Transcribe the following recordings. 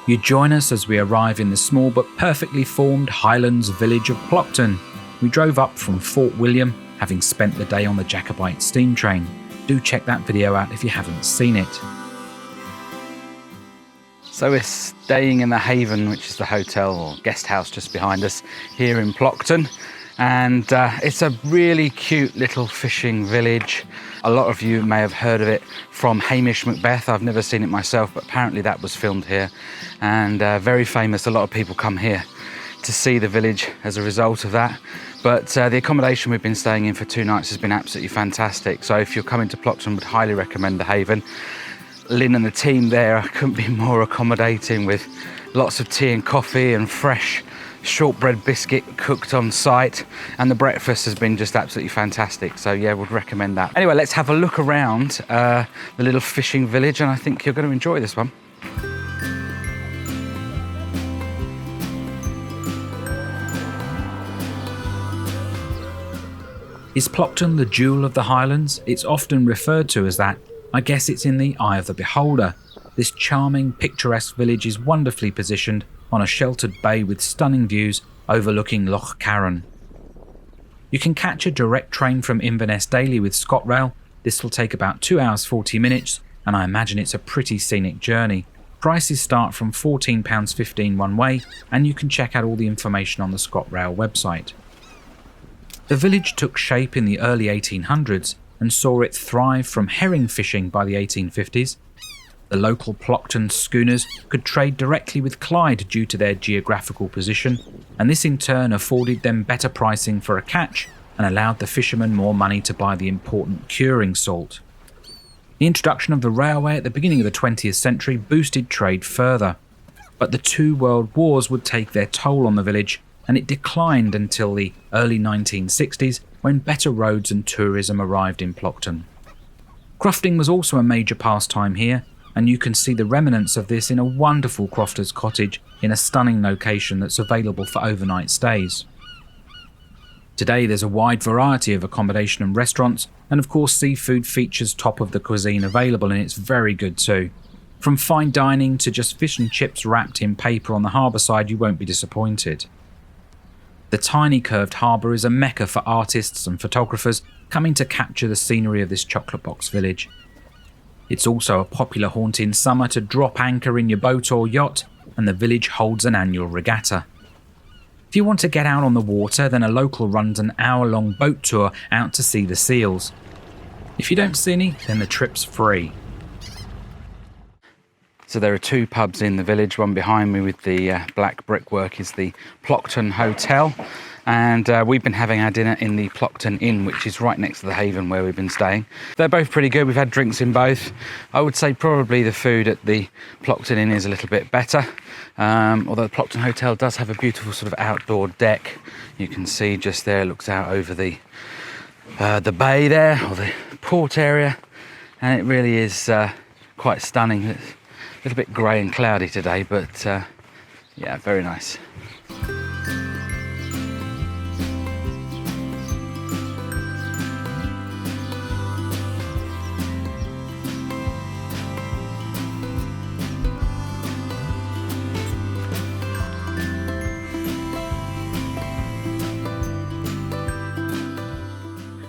You join us as we arrive in the small but perfectly formed Highlands village of Plockton. We drove up from Fort William, having spent the day on the Jacobite steam train. Do check that video out if you haven't seen it. So we're staying in the Haven, which is the hotel or guest house just behind us here in Plockton. And it's a really cute little fishing village. A lot of you may have heard of it from Hamish Macbeth. I've never seen it myself, but apparently that was filmed here. And very famous. A lot of people come here to see the village as a result of that. But the accommodation we've been staying in for 2 nights has been absolutely fantastic. So if you're coming to Plockton, would highly recommend the Haven. Lynn and the team there couldn't be more accommodating, with lots of tea and coffee and fresh shortbread biscuit cooked on site, and the breakfast has been just absolutely fantastic. So yeah, would recommend that. Anyway, let's have a look around the little fishing village, and I think you're going to enjoy this one. Is Plockton the jewel of the Highlands? It's often referred to as that. I guess it's in the eye of the beholder. This charming, picturesque village is wonderfully positioned on a sheltered bay with stunning views overlooking Loch Carron. You can catch a direct train from Inverness daily with ScotRail. This will take about 2 hours 40 minutes, and I imagine it's a pretty scenic journey. Prices start from £14.15 one way, and you can check out all the information on the ScotRail website. The village took shape in the early 1800s and saw it thrive from herring fishing by the 1850s. The local Plockton schooners could trade directly with Clyde due to their geographical position, and this in turn afforded them better pricing for a catch and allowed the fishermen more money to buy the important curing salt. The introduction of the railway at the beginning of the 20th century boosted trade further, but the 2 world wars would take their toll on the village, and it declined until the early 1960s when better roads and tourism arrived in Plockton. Crofting was also a major pastime here, and you can see the remnants of this in a wonderful crofter's cottage in a stunning location that's available for overnight stays. Today there's a wide variety of accommodation and restaurants, and of course seafood features top of the cuisine available, and it's very good too. From fine dining to just fish and chips wrapped in paper on the harbour side, you won't be disappointed. The tiny curved harbour is a mecca for artists and photographers coming to capture the scenery of this chocolate box village. It's also a popular haunt in summer to drop anchor in your boat or yacht, and the village holds an annual regatta. If you want to get out on the water, then a local runs an hour-long boat tour out to see the seals. If you don't see any, then the trip's free. So there are 2 pubs in the village. One behind me with the black brickwork is the Plockton Hotel, and we've been having our dinner in the Plockton Inn, which is right next to the Haven where we've been staying. They're both pretty good. We've had drinks in both. I would say probably the food at the Plockton Inn is a little bit better, although the Plockton Hotel does have a beautiful sort of outdoor deck. You can see just there, it looks out over the bay there, or the port area, and it really is quite stunning. It's a little bit grey and cloudy today, but yeah, very nice.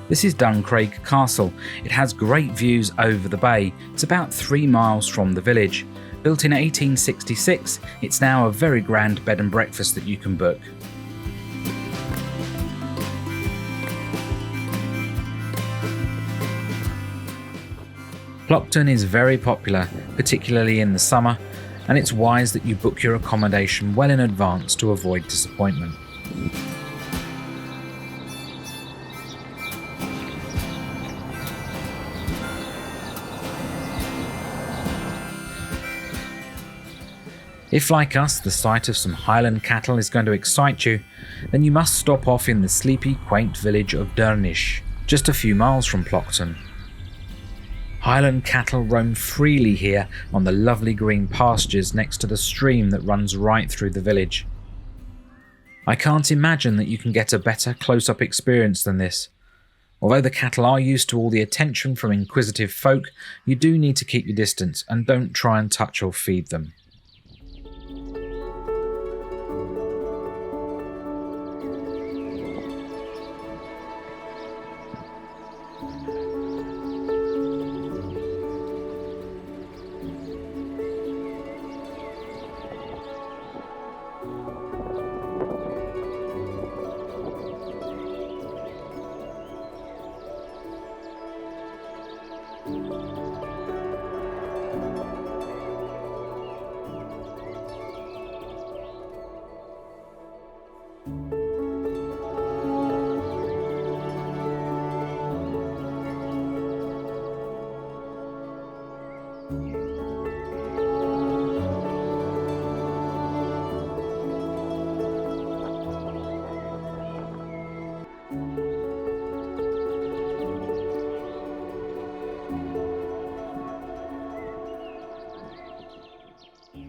This is Duncraig Castle. It has great views over the bay. It's about 3 miles from the village. Built in 1866, it's now a very grand bed and breakfast that you can book. Plockton is very popular, particularly in the summer, and it's wise that you book your accommodation well in advance to avoid disappointment. If, like us, the sight of some Highland cattle is going to excite you, then you must stop off in the sleepy, quaint village of Duirinish, just a few miles from Plockton. Highland cattle roam freely here on the lovely green pastures next to the stream that runs right through the village. I can't imagine that you can get a better close-up experience than this. Although the cattle are used to all the attention from inquisitive folk, you do need to keep your distance and don't try and touch or feed them.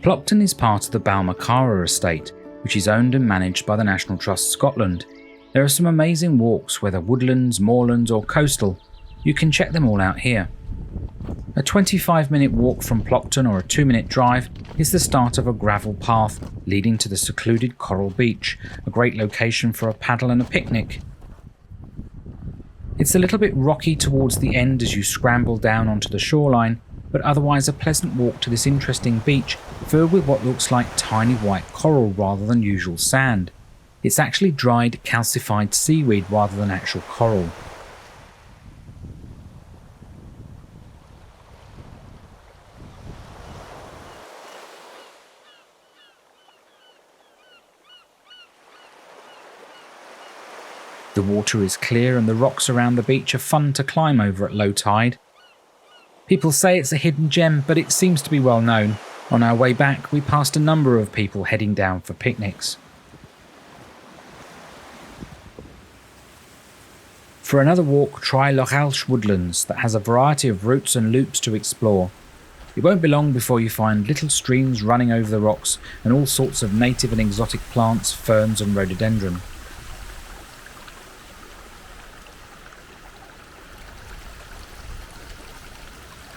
Plockton is part of the Balmacara estate, which is owned and managed by the National Trust Scotland. There are some amazing walks, whether woodlands, moorlands or coastal. You can check them all out here. A 25-minute walk from Plockton or a 2-minute drive is the start of a gravel path leading to the secluded Coral Beach, a great location for a paddle and a picnic. It's a little bit rocky towards the end as you scramble down onto the shoreline, but otherwise a pleasant walk to this interesting beach filled with what looks like tiny white coral rather than usual sand. It's actually dried calcified seaweed rather than actual coral. The water is clear and the rocks around the beach are fun to climb over at low tide. People say it's a hidden gem, but it seems to be well known. On our way back, we passed a number of people heading down for picnics. For another walk, try Lochalsh Woodlands that has a variety of routes and loops to explore. It won't be long before you find little streams running over the rocks and all sorts of native and exotic plants, ferns and rhododendron.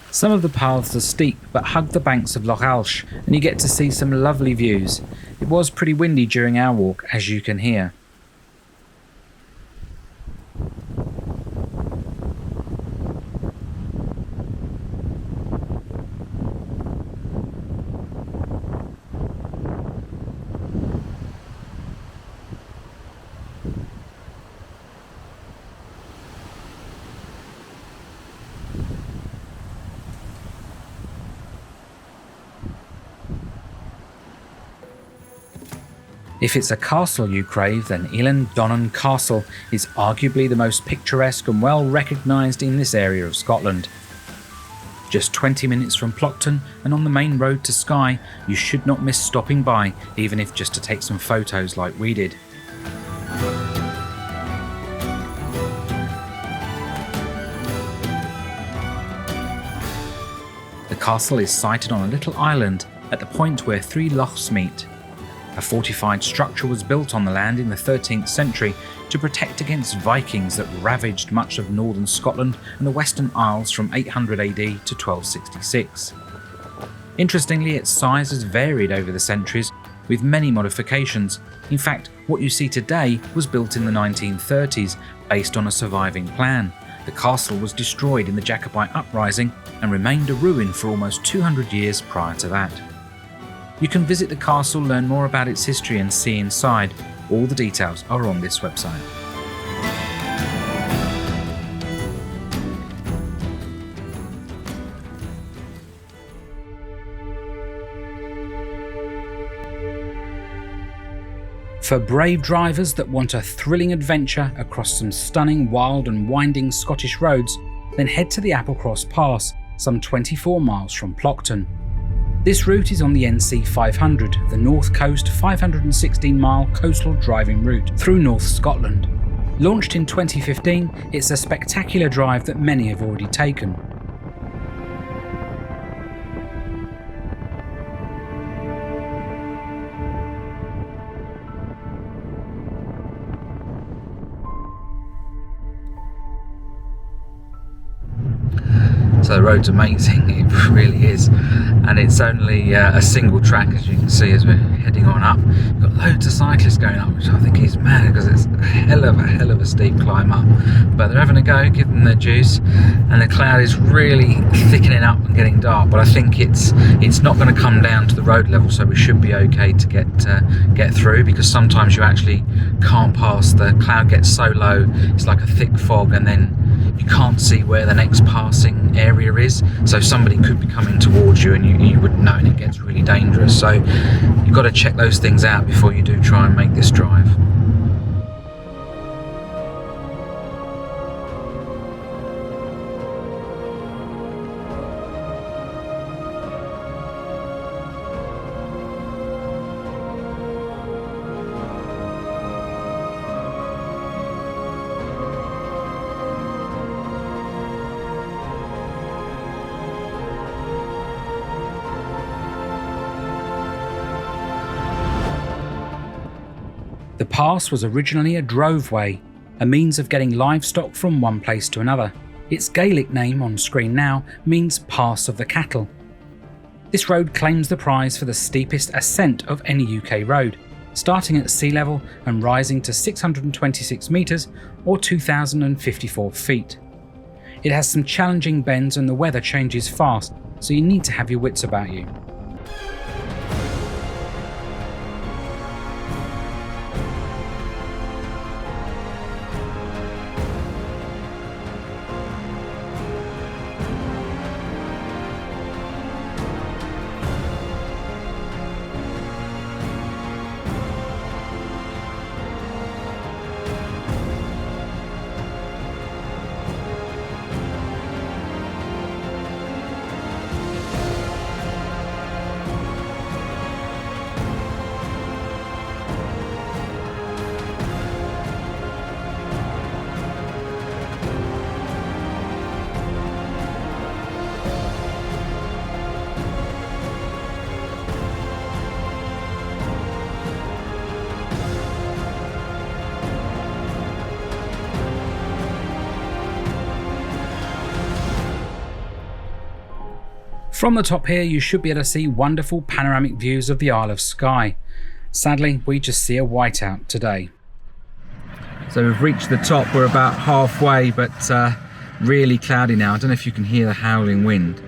Some of the paths are steep but hug the banks of Lochalsh and you get to see some lovely views. It was pretty windy during our walk, as you can hear. If it's a castle you crave, then Eilean Donan Castle is arguably the most picturesque and well recognised in this area of Scotland. Just 20 minutes from Plockton and on the main road to Skye, you should not miss stopping by, even if just to take some photos like we did. The castle is sited on a little island at the point where 3 lochs meet. A fortified structure was built on the land in the 13th century to protect against Vikings that ravaged much of northern Scotland and the Western Isles from 800 AD to 1266. Interestingly, its size has varied over the centuries, with many modifications. In fact, what you see today was built in the 1930s, based on a surviving plan. The castle was destroyed in the Jacobite uprising and remained a ruin for almost 200 years prior to that. You can visit the castle, learn more about its history and see inside. All the details are on this website. For brave drivers that want a thrilling adventure across some stunning, wild and winding Scottish roads, then head to the Applecross Pass, some 24 miles from Plockton. This route is on the NC 500, the North Coast 516-mile coastal driving route through North Scotland. Launched in 2015, it's a spectacular drive that many have already taken. So the road's amazing, it really is, and it's only a single track, as you can see as we're heading on up. We've got loads of cyclists going up, which I think is mad because it's a hell of a steep climb up, but they're having a go, give them their juice, and the cloud is really thickening up and getting dark, but I think it's not going to come down to the road level, so we should be okay to get through, because sometimes you actually can't pass. The cloud gets so low, it's like a thick fog, and then you can't see where the next passing area is, so somebody could be coming towards you and you wouldn't know, and it gets really dangerous. So you've got to check those things out before you do try and make this drive. pass was originally a droveway, a means of getting livestock from one place to another. Its Gaelic name on screen now means Pass of the Cattle. This road claims the prize for the steepest ascent of any UK road, starting at sea level and rising to 626 metres or 2,054 feet. It has some challenging bends and the weather changes fast, so you need to have your wits about you. From the top here you should be able to see wonderful panoramic views of the Isle of Skye. Sadly, we just see a whiteout today. So we've reached the top, we're about halfway, but really cloudy now. I don't know if you can hear the howling wind,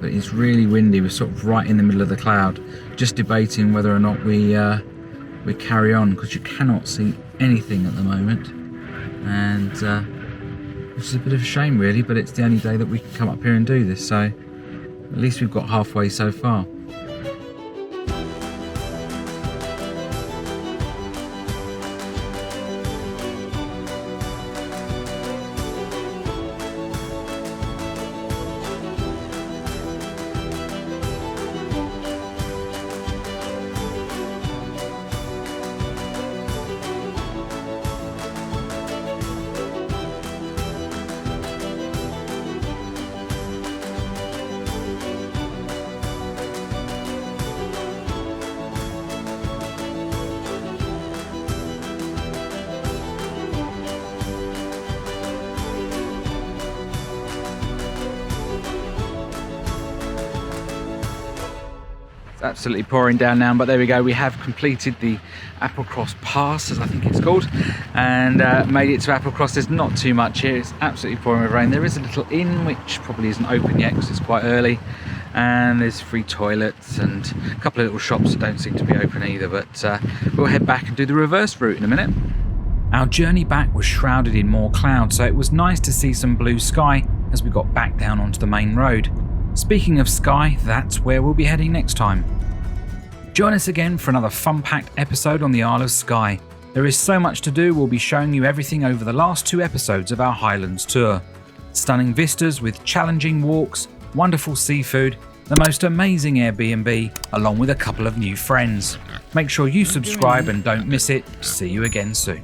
but it's really windy. We're sort of right in the middle of the cloud, just debating whether or not we carry on, because you cannot see anything at the moment, and which is a bit of a shame really, but it's the only day that we can come up here and do this, so at least we've got halfway so far. Absolutely pouring down now, but there we go, we have completed the Applecross Pass, as I think it's called, and made it to Applecross. There's not too much here, it's absolutely pouring with rain. There is a little inn which probably isn't open yet because it's quite early, and there's free toilets and a couple of little shops that don't seem to be open either, but we'll head back and do the reverse route in a minute. Our journey back was shrouded in more cloud, so it was nice to see some blue sky as we got back down onto the main road. Speaking of Skye, that's where we'll be heading next time. Join us again for another fun-packed episode on the Isle of Skye. There is so much to do, we'll be showing you everything over the last 2 episodes of our Highlands tour. Stunning vistas with challenging walks, wonderful seafood, the most amazing Airbnb, along with a couple of new friends. Make sure you subscribe and don't miss it. See you again soon.